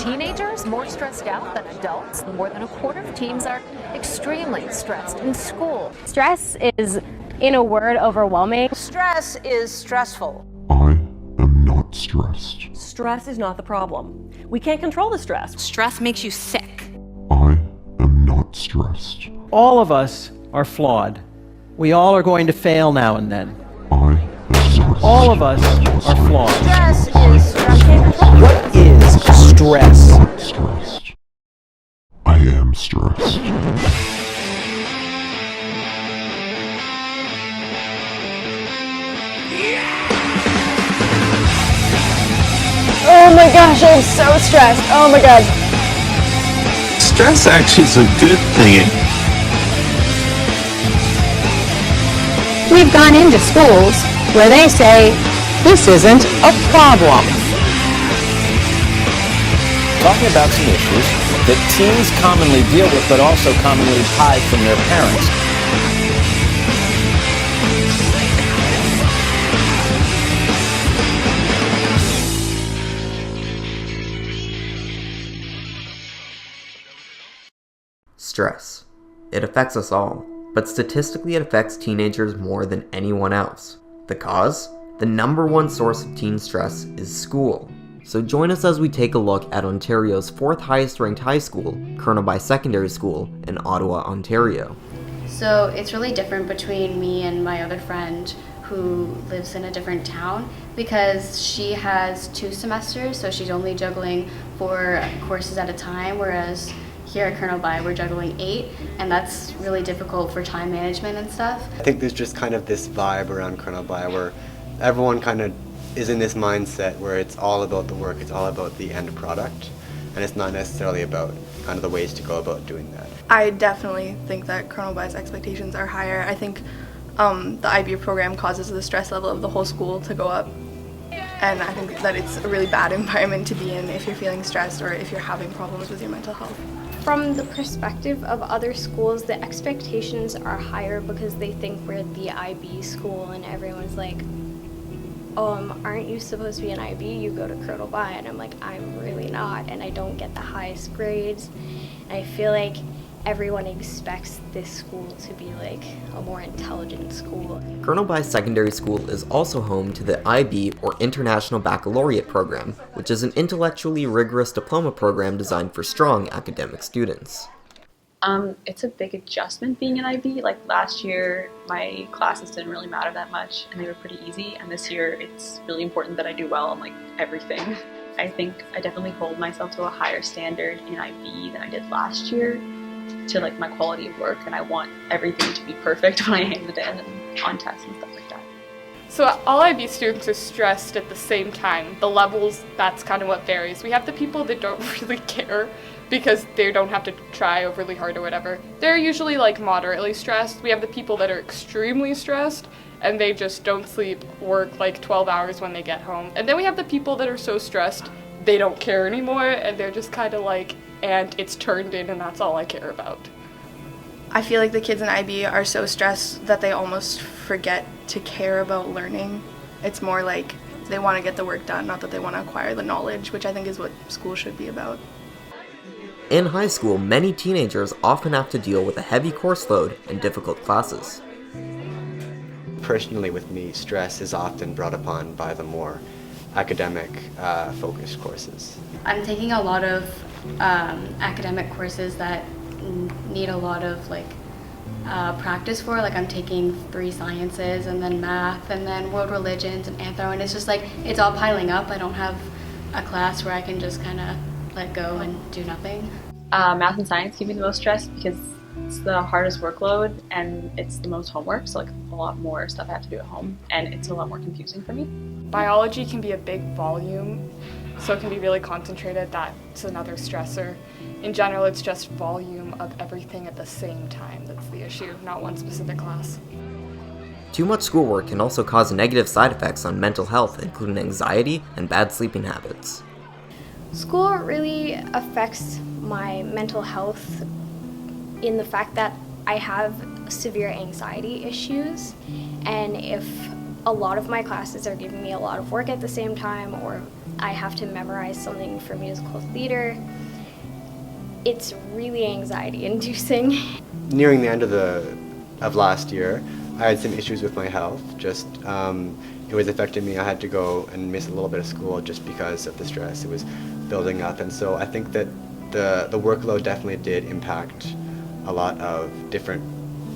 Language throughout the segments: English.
teenagers more stressed out than adults? More than a quarter of teens are extremely stressed in school. Stress is, in a word, overwhelming. Stress is stressful. I am not stressed. Stress is not the problem. We can't control the stress. Stress makes you sick. I am not stressed. All of us are flawed. We all are going to fail now and then. I am stressed. All of us are flawed. Stress is stressful. What is stress? Not stressed. I am stressed. Oh my gosh, I'm so stressed. Oh my god. Stress actually is a good thing. We've gone into schools where they say, this isn't a problem. Talking about some issues that teens commonly deal with, but also commonly hide from their parents. Stress. It affects us all, but statistically it affects teenagers more than anyone else. The cause? The number one source of teen stress is school. So join us as we take a look at Ontario's fourth highest ranked high school, Burnaby Secondary School in Ottawa, Ontario. So it's really different between me and my other friend who lives in a different town because she has 2 semesters, so she's only juggling 4 courses at a time, whereas here at Burnaby we're juggling 8, and that's really difficult for time management and stuff. I think there's just kind of this vibe around Burnaby where everyone kind of is in this mindset where it's all about the work, it's all about the end product, and it's not necessarily about kind of the ways to go about doing that. I definitely think that Burnaby's expectations are higher. I think the IB program causes the stress level of the whole school to go up, and I think that it's a really bad environment to be in if you're feeling stressed or if you're having problems with your mental health. From the perspective of other schools, the expectations are higher because they think we're the IB school, and everyone's like, aren't you supposed to be an IB? You go to Burnaby. And I'm like, I'm really not, and I don't get the highest grades. And I feel like everyone expects this school to be like a more intelligent school. Burnaby Secondary School is also home to the IB, or International Baccalaureate program, which is an intellectually rigorous diploma program designed for strong academic students. It's a big adjustment being an IB. Like last year, my classes didn't really matter that much and they were pretty easy, and this year it's really important that I do well on like everything. I think I definitely hold myself to a higher standard in IB than I did last year to like my quality of work, and I want everything to be perfect when I hand it in and on tests and stuff like that. So all IB students are stressed at the same time. The levels, that's kind of what varies. We have the people that don't really care because they don't have to try overly hard or whatever. They're usually like moderately stressed. We have the people that are extremely stressed and they just don't sleep, work like 12 hours when they get home. And then we have the people that are so stressed they don't care anymore, and they're just kind of like, and it's turned in and that's all I care about. I feel like the kids in IB are so stressed that they almost forget to care about learning. It's more like they want to get the work done, not that they want to acquire the knowledge, which I think is what school should be about. In high school, many teenagers often have to deal with a heavy course load and difficult classes. Personally with me, stress is often brought upon by the more academic focused courses. I'm taking a lot of academic courses that need a lot of like practice for. Like I'm taking 3 sciences and then math and then world religions and anthro, and it's just like it's all piling up. I don't have a class where I can just kind of let go and do nothing. Math and science give me the most stress because it's the hardest workload and it's the most homework, so like a lot more stuff I have to do at home, and it's a lot more confusing for me. Biology can be a big volume, so it can be really concentrated. That's another stressor. In general, it's just volume of everything at the same time that's the issue, not one specific class. Too much schoolwork can also cause negative side effects on mental health, including anxiety and bad sleeping habits. School really affects my mental health in the fact that I have severe anxiety issues, and if a lot of my classes are giving me a lot of work at the same time, or I have to memorize something for musical theater. It's really anxiety inducing. Nearing the end of last year, I had some issues with my health. Just it was affecting me. I had to go and miss a little bit of school just because of the stress. It was building up, and so I think that the workload definitely did impact a lot of different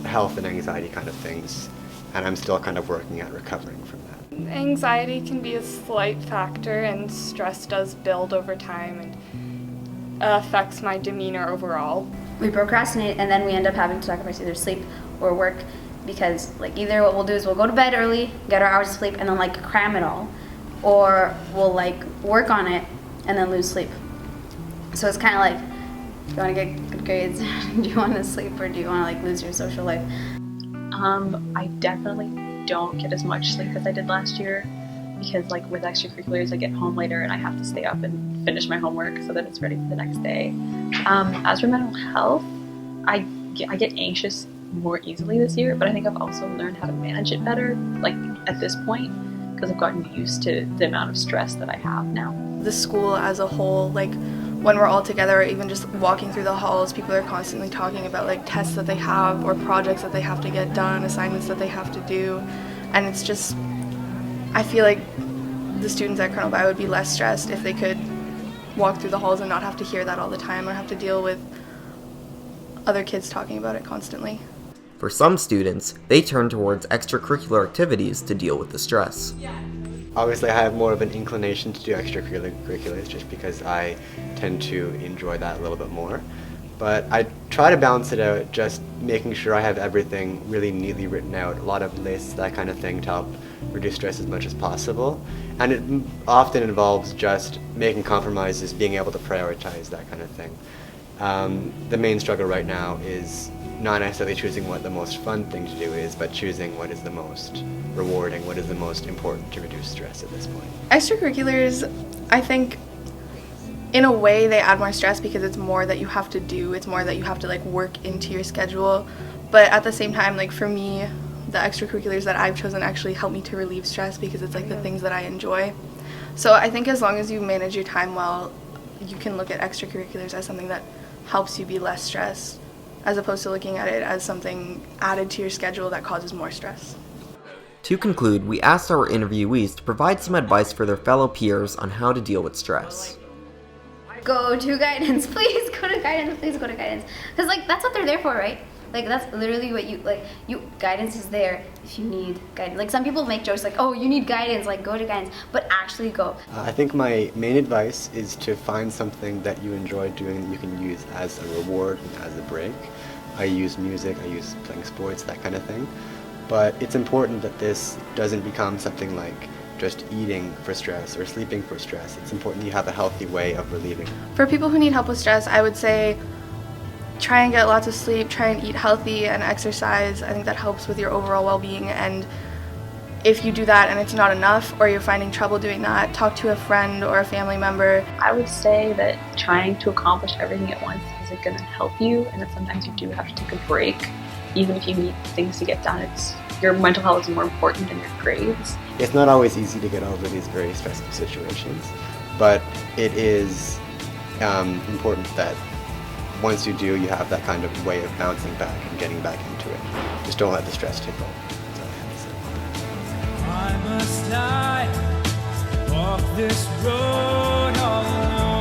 health and anxiety kind of things, and I'm still kind of working at recovering from that. Anxiety can be a slight factor, and stress does build over time and affects my demeanor overall. We procrastinate and then we end up having to sacrifice either sleep or work, because like either what we'll do is we'll go to bed early, get our hours of sleep, and then like cram it all, or we'll like work on it and then lose sleep. So it's kind of like, do you want to get good grades? Do you want to sleep, or do you want to like lose your social life? I definitely don't get as much sleep as I did last year, because like with extracurriculars I get home later and I have to stay up and finish my homework so that it's ready for the next day. As for mental health, I get anxious more easily this year, but I think I've also learned how to manage it better, like at this point, because I've gotten used to the amount of stress that I have now. The school as a whole, like when we're all together, or even just walking through the halls, people are constantly talking about like tests that they have or projects that they have to get done, assignments that they have to do, and it's just, I feel like the students at Colonel By would be less stressed if they could walk through the halls and not have to hear that all the time or have to deal with other kids talking about it constantly. For some students, they turn towards extracurricular activities to deal with the stress. Obviously, I have more of an inclination to do extracurriculars just because I tend to enjoy that a little bit more. But I try to balance it out, just making sure I have everything really neatly written out, a lot of lists, that kind of thing, to help reduce stress as much as possible. And it often involves just making compromises, being able to prioritize, that kind of thing. The main struggle right now is not necessarily choosing what the most fun thing to do is, but choosing what is the most rewarding, what is the most important to reduce stress at this point. Extracurriculars, I think, in a way they add more stress because it's more that you have to do, it's more that you have to like work into your schedule, but at the same time, like for me, the extracurriculars that I've chosen actually help me to relieve stress because it's like the things that I enjoy. So I think as long as you manage your time well, you can look at extracurriculars as something that helps you be less stressed, as opposed to looking at it as something added to your schedule that causes more stress. To conclude, we asked our interviewees to provide some advice for their fellow peers on how to deal with stress. Go to guidance, please go to guidance, please go to guidance. Because like that's what they're there for, right? Like that's literally what guidance is there if you need guidance. Like some people make jokes like, oh, you need guidance, like go to guidance, but actually go. I think my main advice is to find something that you enjoy doing that you can use as a reward and as a break. I use music, I use playing sports, that kind of thing. But it's important that this doesn't become something like just eating for stress or sleeping for stress. It's important you have a healthy way of relieving. For people who need help with stress, I would say try and get lots of sleep, try and eat healthy and exercise. I think that helps with your overall well-being, and if you do that and it's not enough or you're finding trouble doing that, talk to a friend or a family member. I would say that trying to accomplish everything at once isn't going to help you, and that sometimes you do have to take a break. Even if you need things to get done, your mental health is more important than your grades. It's not always easy to get over these very stressful situations, but it is important that once you do, you have that kind of way of bouncing back and getting back into it. Just don't let the stress take over. That's all I have to say. Why must I walk this road all alone?